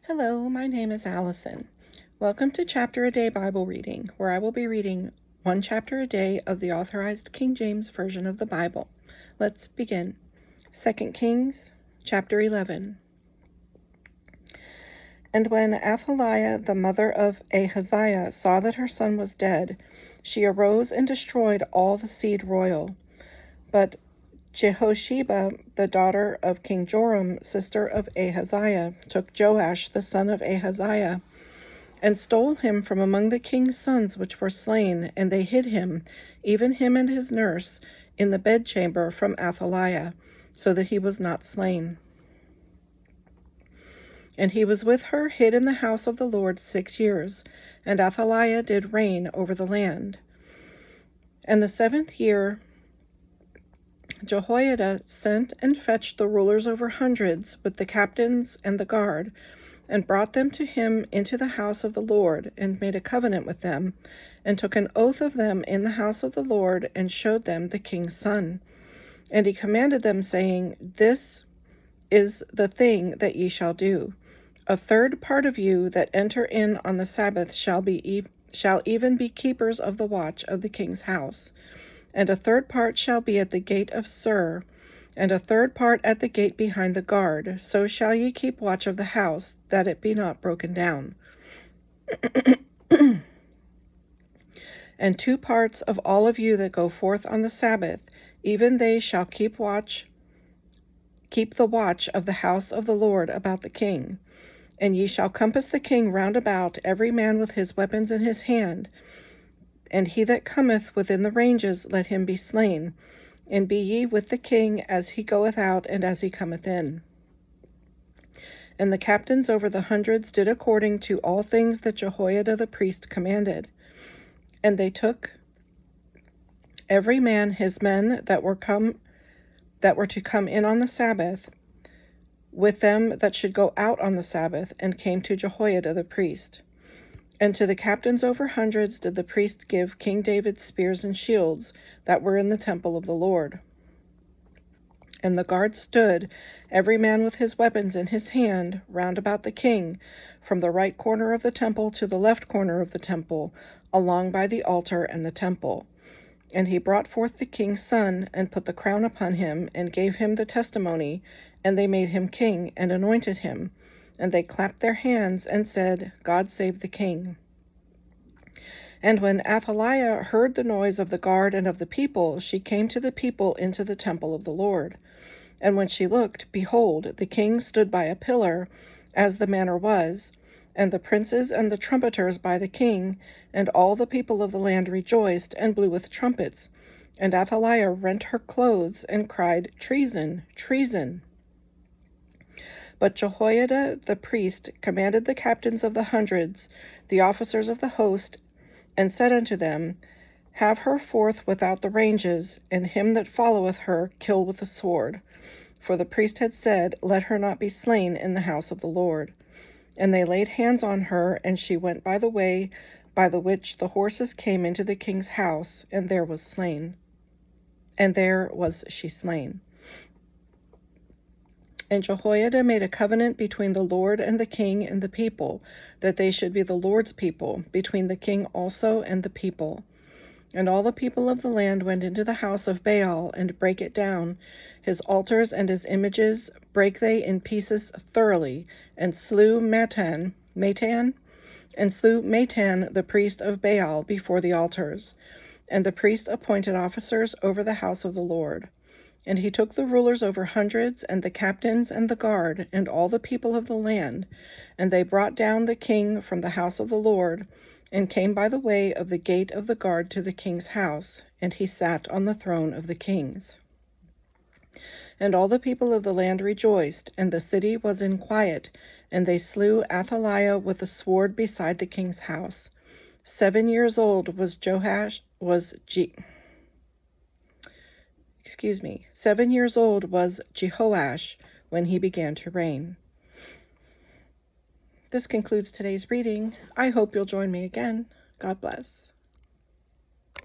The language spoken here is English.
Hello, my name is Allison. Welcome to Chapter a Day Bible Reading, where I will be reading one chapter a day of the Authorized King James Version of the Bible. Let's begin. 2 Kings, chapter 11. And when Athaliah, the mother of Ahaziah, saw that her son was dead, she arose and destroyed all the seed royal. But Jehosheba, the daughter of King Joram, sister of Ahaziah, took Joash, the son of Ahaziah, and stole him from among the king's sons which were slain, and they hid him, even him and his nurse, in the bedchamber from Athaliah, so that he was not slain. And he was with her hid in the house of the Lord 6 years, and Athaliah did reign over the land. And the 7th year Jehoiada sent and fetched the rulers over hundreds with the captains and the guard, and brought them to him into the house of the Lord, and made a covenant with them, and took an oath of them in the house of the Lord, and showed them the king's son. And he commanded them, saying, This is the thing that ye shall do. A third part of you that enter in on the Sabbath shall even be keepers of the watch of the king's house. And a third part shall be at the gate of Sur, and a third part at the gate behind the guard. So shall ye keep watch of the house, that it be not broken down. And 2 parts of all of you that go forth on the Sabbath, even they shall keep the watch of the house of the Lord about the king. And ye shall compass the king round about, every man with his weapons in his hand. And he that cometh within the ranges, let him be slain. And be ye with the king as he goeth out and as he cometh in. And the captains over the hundreds did according to all things that Jehoiada the priest commanded. And they took every man his men that were to come in on the Sabbath, with them that should go out on the Sabbath, and came to Jehoiada the priest. And to the captains over hundreds did the priest give King David's spears and shields that were in the temple of the Lord. And the guard stood, every man with his weapons in his hand, round about the king, from the right corner of the temple to the left corner of the temple, along by the altar and the temple. And he brought forth the king's son, and put the crown upon him, and gave him the testimony, and they made him king, and anointed him. And they clapped their hands, and said, God save the king. And when Athaliah heard the noise of the guard and of the people, she came to the people into the temple of the Lord. And when she looked, behold, the king stood by a pillar, as the manner was, and the princes and the trumpeters by the king, and all the people of the land rejoiced, and blew with trumpets. And Athaliah rent her clothes, and cried, Treason, treason! But Jehoiada the priest commanded the captains of the hundreds, the officers of the host, and said unto them, Have her forth without the ranges, and him that followeth her kill with the sword. For the priest had said, Let her not be slain in the house of the Lord. And they laid hands on her, and she went by the way by the which the horses came into the king's house, and there was she slain. And Jehoiada made a covenant between the Lord and the king and the people, that they should be the Lord's people, between the king also and the people. And all the people of the land went into the house of Baal, and brake it down. His altars and his images brake they in pieces thoroughly, and slew Matan, the priest of Baal, before the altars. And the priest appointed officers over the house of the Lord. And he took the rulers over hundreds, and the captains, and the guard, and all the people of the land. And they brought down the king from the house of the Lord, and came by the way of the gate of the guard to the king's house, and he sat on the throne of the kings. And all the people of the land rejoiced, and the city was in quiet, and they slew Athaliah with a sword beside the king's house. 7 years old was 7 years old was Jehoash when he began to reign. This concludes today's reading. I hope you'll join me again. God bless.